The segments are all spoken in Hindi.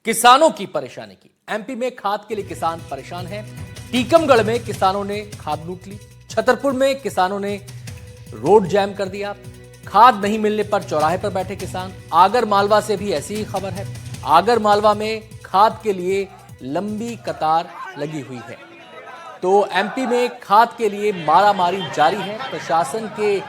किसानों की परेशानी की। एमपी में खाद के लिए किसान परेशान हैं। टीकमगढ़ में किसानों ने खाद लूट ली। छतरपुर में किसानों ने रोड जैम कर दिया। खाद नहीं मिलने पर चौराहे पर बैठे किसान। आगर मालवा से भी ऐसी ही खबर है। आगर मालवा में खाद के लिए लंबी कतार लगी हुई है। तो एमपी में खाद के लिए मारामारी जारी है। प्रशासन के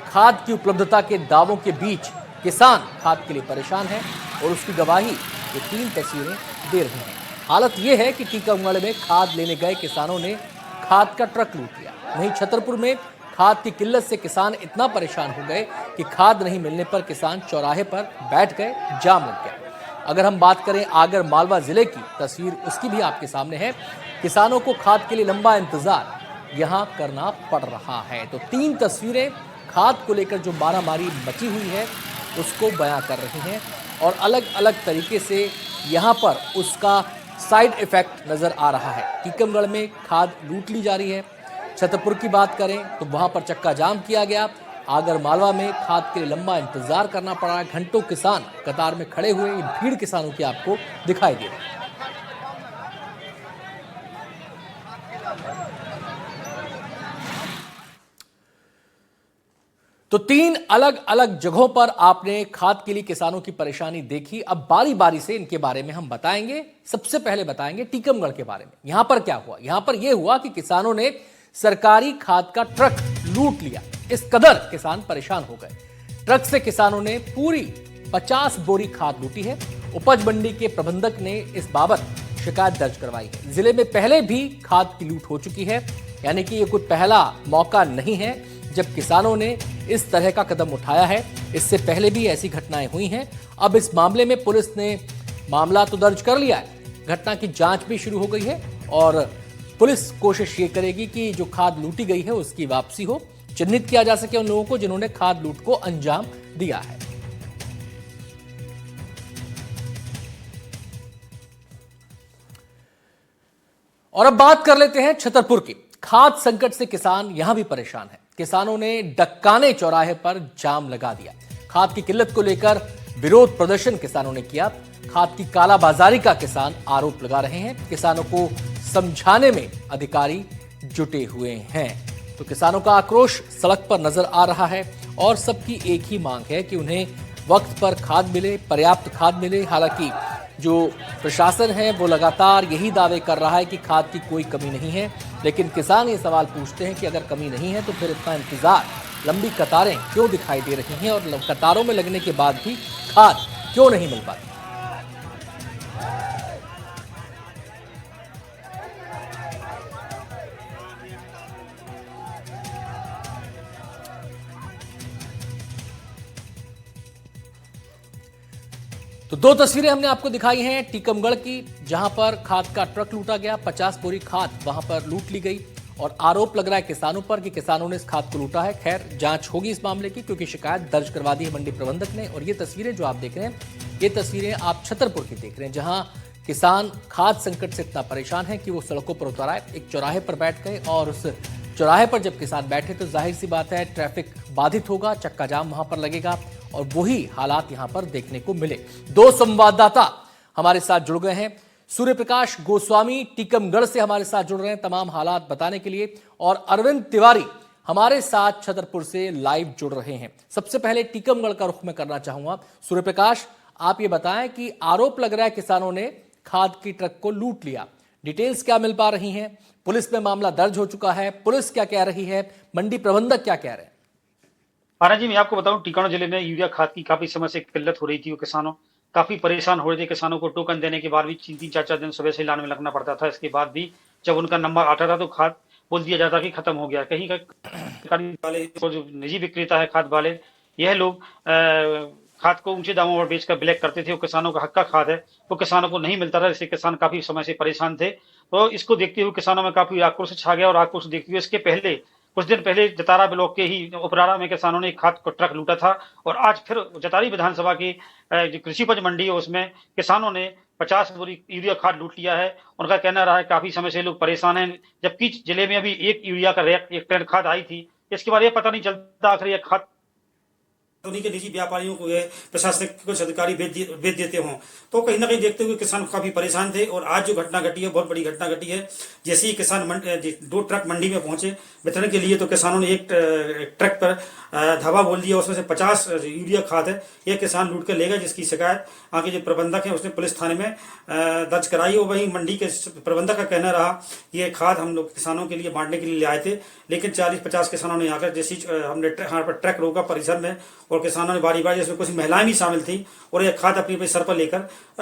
खाद की उपलब्धता के दावों के बीच किसान खाद के लिए परेशान है और उसकी गवाही ये 3 तस्वीरें दे रही हैं। हालत यह है कि टीकमगढ़ में खाद लेने गए किसानों ने खाद का ट्रक लूट लिया। वहीं छतरपुर में खाद की किल्लत से किसान इतना परेशान हो गए कि खाद नहीं मिलने पर किसान चौराहे पर बैठ गए, जाम लग गया। अगर हम बात करें आगर मालवा जिले की, तस्वीर उसकी भी आपके सामने है। किसानों को खाद के लिए लंबा इंतजार यहां करना पड़ रहा है। तो 3 तस्वीरें खाद को लेकर जो मारामारी मची हुई है उसको बयां कर रही हैं और अलग अलग तरीके से यहां पर उसका साइड इफेक्ट नजर आ रहा है। टीकमगढ़ में खाद लूट ली जा रही है। छतरपुर की बात करें तो वहां पर चक्का जाम किया गया। आगर मालवा में खाद के लिए लंबा इंतजार करना पड़ा। घंटों किसान कतार में खड़े हुए, भीड़ किसानों की आपको दिखाई दे रही है। तो 3 अलग अलग जगहों पर आपने खाद के लिए किसानों की परेशानी देखी। अब बारी बारी से इनके बारे में हम बताएंगे। सबसे पहले बताएंगे टीकमगढ़ के बारे में। यहां पर क्या हुआ? यहां पर यह हुआ कि किसानों ने सरकारी खाद का ट्रक लूट लिया। इस कदर किसान परेशान हो गए। ट्रक से किसानों ने पूरी 50 बोरी खाद लूटी है। उपज मंडी के प्रबंधक ने इस बाबत शिकायत दर्ज करवाई है। जिले में पहले भी खाद की लूट हो चुकी है, यानी कि यह कोई पहला मौका नहीं है जब किसानों ने इस तरह का कदम उठाया है। इससे पहले भी ऐसी घटनाएं हुई हैं। अब इस मामले में पुलिस ने मामला तो दर्ज कर लिया है, घटना की जांच भी शुरू हो गई है और पुलिस कोशिश ये करेगी कि जो खाद लूटी गई है उसकी वापसी हो, चिन्हित किया जा सके उन लोगों को जिन्होंने खाद लूट को अंजाम दिया है। और अब बात कर लेते हैं छतरपुर की। खाद संकट से किसान यहां भी परेशान है। किसानों ने डक्काने चौराहे पर जाम लगा दिया। खाद की किल्लत को लेकर विरोध प्रदर्शन किसानों ने किया। खाद की कालाबाजारी का किसान आरोप लगा रहे हैं। किसानों को समझाने में अधिकारी जुटे हुए हैं। तो किसानों का आक्रोश सड़क पर नजर आ रहा है और सबकी एक ही मांग है कि उन्हें वक्त पर खाद मिले, पर्याप्त खाद मिले। हालांकि जो प्रशासन है वो लगातार यही दावे कर रहा है कि खाद की कोई कमी नहीं है, लेकिन किसान ये सवाल पूछते हैं कि अगर कमी नहीं है तो फिर इतना इंतजार, लंबी कतारें क्यों दिखाई दे रही हैं और कतारों में लगने के बाद भी खाद क्यों नहीं मिल पाती। तो 2 तस्वीरें हमने आपको दिखाई हैं टीकमगढ़ की, जहां पर खाद का ट्रक लूटा गया। 50 बोरी खाद वहां पर लूट ली गई और आरोप लग रहा है किसानों पर कि किसानों ने इस खाद को लूटा है। खैर, जांच होगी इस मामले की, क्योंकि शिकायत दर्ज करवा दी है मंडी प्रबंधक ने। और ये तस्वीरें जो आप देख रहे हैं, ये तस्वीरें आप छतरपुर की देख रहे हैं, जहां किसान खाद संकट से इतना परेशान है कि वो सड़कों पर उतर आए, एक चौराहे पर बैठ गए। और उस चौराहे पर जब किसान बैठे तो जाहिर सी बात है ट्रैफिक बाधित होगा, चक्का जाम वहां पर लगेगा और वही हालात यहां पर देखने को मिले। 2 संवाददाता हमारे साथ जुड़ गए हैं। सूर्य प्रकाश गोस्वामी टीकमगढ़ से हमारे साथ जुड़ रहे हैं तमाम हालात बताने के लिए, और अरविंद तिवारी हमारे साथ छतरपुर से लाइव जुड़ रहे हैं। सबसे पहले टीकमगढ़ का रुख मैं करना चाहूंगा। सूर्य प्रकाश, आप ये बताएं कि आरोप लग रहा है किसानों ने खाद की ट्रक को लूट लिया, डिटेल्स क्या मिल पा रही हैं? पुलिस में मामला दर्ज हो चुका है, पुलिस क्या कह रही है, मंडी प्रबंधक क्या कह रहे हैं? महाराज जी, मैं आपको बताऊं, टीकमगढ़ जिले में यूरिया खाद की काफी समय से किल्लत हो रही थी। वो किसानों काफी परेशान हो रहे थे। किसानों को टोकन देने के बाद भी 3-3, 4-4 दिन सुबह से लाइन में लगना पड़ता था। इसके बाद भी जब उनका नंबर आता था तो खाद बोल दिया जाता कि खत्म हो गया। कहीं का सरकारी वाले और जो निजी विक्रेता है खाद वाले, यह लोग खाद को ऊंचे दामों पर बेचकर ब्लैक करते थे। वो किसानों का हक का खाद है, वो किसानों को नहीं मिलता था, इससे किसान काफी समय से परेशान थे। तो इसको देखते हुए किसानों में काफी आक्रोश छा गया। और आक्रोश देखते हुए इसके पहले कुछ दिन पहले जतारा ब्लॉक के ही उपराड़ा में किसानों ने खाद को ट्रक लूटा था। और आज फिर जतारी विधानसभा की जो कृषि उपज मंडी है उसमें किसानों ने 50 बोरी यूरिया खाद लूट लिया है। उनका कहना रहा है काफी समय से लोग परेशान हैं, जबकि जिले में अभी एक यूरिया का रैक, 1 टन खाद आई थी। इसके बाद ये पता नहीं चलता आखिर यह खाद उन्हीं के निजी व्यापारियों को प्रशासनिक कुछ अधिकारी भेज देते हों। तो कहीं ना कहीं देखते हुए किसान काफी परेशान थे। और आज जो घटना घटी है, बहुत बड़ी घटना घटी है। जैसे ही किसान 2 ट्रक मंडी में पहुंचे वितरण के लिए, तो किसानों ने एक ट्रक पर धावा बोल दिया, उसमें से 50 यूरिया खाद है, एक किसान लूट कर ले गया, जिसकी शिकायत आगे जो प्रबंधक है उसने पुलिस थाने में दर्ज कराई। और वहीं मंडी के प्रबंधक का कहना रहा ये खाद हम लोग किसानों के लिए बांटने के लिए ले आए थे, लेकिन 40-50 किसानों ने आकर जैसी हमने यहाँ पर ट्रक रोका परिसर में, और किसानों ने बारी बारी, जिसमें कुछ महिलाएं भी शामिल थी, और यह खाद अपने सर पर लेकर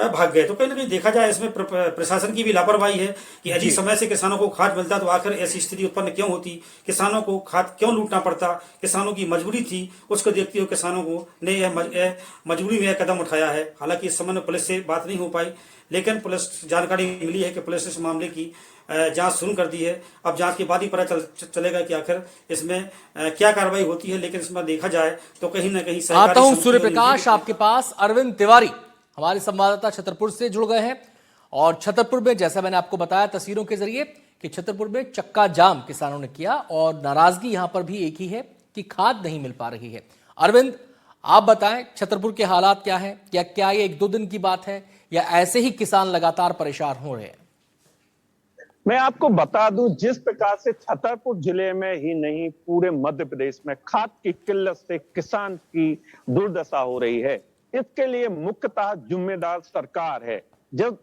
भाग गए। तो कहीं ना कहीं देखा जाए इसमें प्रशासन की भी लापरवाही है कि अजीब समय से किसानों को खाद मिलता तो आखिर ऐसी स्थिति उत्पन्न क्यों होती, किसानों को खाद क्यों लूटना पड़ता, किसानों की मजबूरी थी, उसको देखते हुए किसानों को ने यह मजबूरी में यह कदम उठाया है। हालांकि इस समय पुलिस से बात नहीं हो पाई, लेकिन पुलिस जानकारी मिली है कि पुलिस ने इस मामले की जांच शुरू कर दी है। अब जांच के बाद ही पता चलेगा कि आखिर इसमें क्या कार्रवाई होती है। लेकिन इसमें देखा जाए तो कहीं ना कहीं आता हूं सूर्य प्रकाश आपके पास। अरविंद तिवारी हमारे संवाददाता छतरपुर से जुड़ गए हैं, और छतरपुर में जैसा मैंने आपको बताया तस्वीरों के जरिए कि छतरपुर में चक्का जाम किसानों ने किया, और नाराजगी यहां पर भी एक ही है कि खाद नहीं मिल पा रही है। अरविंद, आप बताएं छतरपुर के हालात क्या है, क्या ये 1-2 दिन की बात है या ऐसे ही किसान लगातार परेशान हो रहे हैं? मैं आपको बता दूं, जिस प्रकार से छतरपुर जिले में ही नहीं पूरे मध्य प्रदेश में खाद की किल्लत से किसान की दुर्दशा हो रही है, इसके लिए मुख्यतः जिम्मेदार सरकार है। जब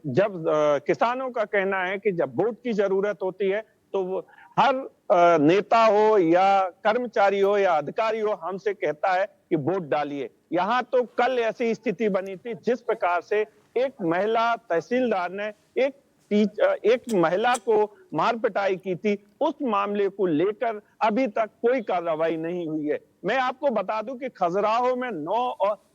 किसानों का कहना है कि जब वोट की जरूरत होती है तो वो हर नेता हो या कर्मचारी हो या अधिकारी हो हमसे कहता है कि वोट डालिए। यहाँ तो कल ऐसी स्थिति बनी थी जिस प्रकार से एक महिला तहसीलदार ने एक महिला को मार पिटाई की थी, उस मामले को लेकर अभी तक कोई कार्रवाई नहीं हुई है। मैं आपको बता दूं कि खजुराहो में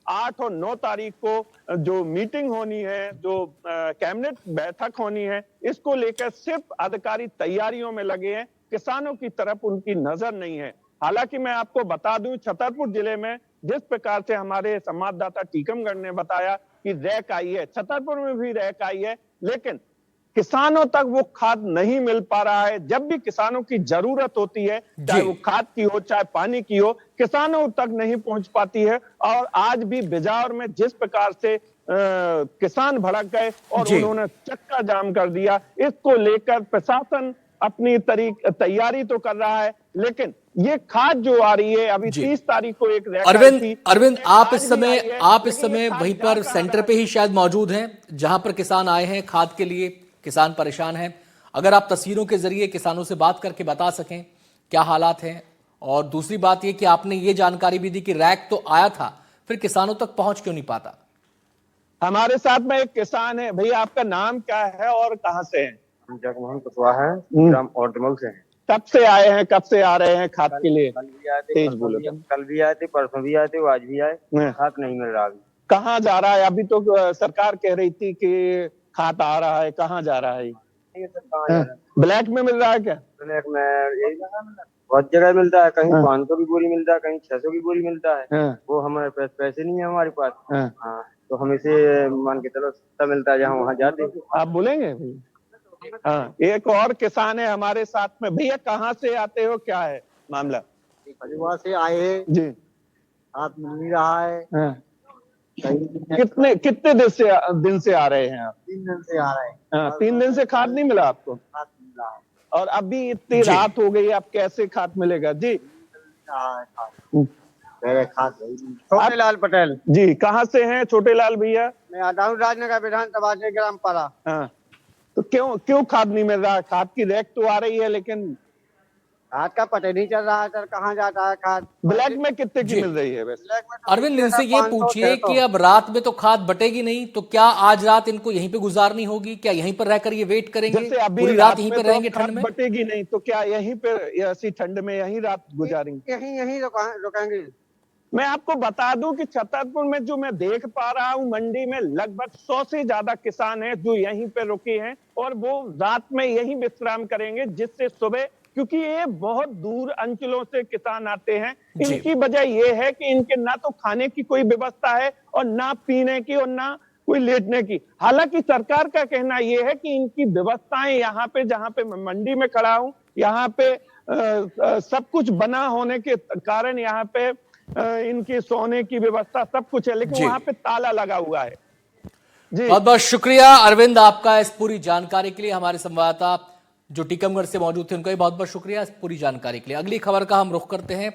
8 और 9 तारीख को जो मीटिंग होनी है, जो कैबिनेट बैठक होनी है, इसको लेकर सिर्फ अधिकारी तैयारियों में लगे हैं, किसानों की तरफ उनकी नजर नहीं है। हालांकि मैं आपको बता दूं, छतरपुर जिले में जिस प्रकार से हमारे संवाददाता टीकमगढ़ ने बताया कि रैक आई है, छतरपुर में भी रैक आई है, लेकिन किसानों तक वो खाद नहीं मिल पा रहा है। जब भी किसानों की जरूरत होती है, चाहे वो खाद की हो चाहे पानी की हो, किसानों तक नहीं पहुंच पाती है। और आज भी बिजावर में जिस प्रकार से किसान भड़क गए और उन्होंने चक्का जाम कर दिया, इसको लेकर प्रशासन अपनी तैयारी तो कर रहा है, लेकिन ये खाद जो आ रही है अभी 30 तारीख को एक अरविंद आप इस समय वहीं पर सेंटर पे ही शायद मौजूद हैं जहां पर किसान आए हैं खाद के लिए, किसान परेशान हैं। अगर आप तस्वीरों के जरिए किसानों से बात करके बता सकें क्या हालात हैं। और दूसरी बात यह कि आपने ये जानकारी भी दी कि रैक तो आया था, फिर किसानों तक पहुंच क्यों नहीं पाता? हमारे साथ में एक किसान है। भैया आपका नाम क्या है और कहां से हैं? जगमोहन कुशवाहा है, ग्राम औरतमल से हैं। कब से आए हैं, कब से आ रहे हैं खाद के लिए? कल भी आए थे, कल भी आए थे, परसों भी आए थे, आज भी आए, खाद नहीं मिल रहा। अभी कहाँ जा रहा है? अभी तो सरकार कह रही थी कि खाद आ रहा है, कहाँ जा रहा है? ब्लैक में मिल रहा है क्या? ब्लैक में यही बहुत जगह मिलता है, कहीं 500 की बोरी मिलता है, कहीं 600 की बोरी मिलता है। वो हमारे पास पैसे नहीं है हमारे पास। हाँ, तो हम इसे मान के चलो सस्ता मिलता है जहाँ वहाँ जाते। आप बोलेंगे? हाँ, एक और किसान है हमारे साथ में। भैया कहाँ से आते हो, क्या है मामला? वहाँ से आए हैं जी, हाथ मिल नहीं रहा है। कितने दिन से आ रहे हैं आप? 3 दिन से आ रहे हैं। 3 दिन से खाद नहीं मिला आपको? खाद मिला है। और अभी इतनी रात हो गई, आप कैसे खाद मिलेगा? जी छोटे लाल पटेल जी, कहाँ से हैं छोटे लाल भैया? मैं आता हूँ राजनगर विधानसभा से, ग्राम पारा। हाँ, तो क्यों खाद नहीं मिल रहा? खाद की रैक तो आ रही है, लेकिन खाद का पता नहीं चल रहा है सर, कहाँ जाता है खाद। ब्लैक में कितने की मिल रही है वैसे? अरविंद, इनसे ये पूछिए कि अब रात में तो खाद बटेगी नहीं, तो क्या आज रात इनको यहीं पे गुजारनी होगी? क्या यहीं पर रहकर ये वेट करेंगे? जैसे अभी पूरी रात यहीं पर रहेंगे ठंड में? बटेगी नहीं तो क्या यहीं पर ऐसी ठंड में यहीं रात गुजारेंगे? यहीं रुकेंगे। मैं आपको बता दूं कि छतरपुर में जो मैं देख पा रहा हूं, मंडी में लगभग 100 से ज्यादा किसान हैं जो यहीं पे रुके हैं, और वो रात में यहीं विश्राम करेंगे, जिससे सुबह, क्योंकि ये बहुत दूर अंचलों से किसान आते हैं, इनकी वजह ये है कि इनके ना तो खाने की कोई व्यवस्था है और ना पीने की और ना कोई लेटने की। हालांकि सरकार का कहना ये है कि इनकी व्यवस्थाएं यहाँ पे, जहाँ पे मैं मंडी में खड़ा हूँ, यहाँ पे सब कुछ बना होने के कारण यहाँ पे इनकी सोने की व्यवस्था सब कुछ है, लेकिन वहां पे ताला लगा हुआ है। जी बहुत बहुत शुक्रिया अरविंद आपका इस पूरी जानकारी के लिए। हमारे संवाददाता जो टीकमगढ़ से मौजूद थे उनका भी बहुत बहुत शुक्रिया इस पूरी जानकारी के लिए। अगली खबर का हम रुख करते हैं।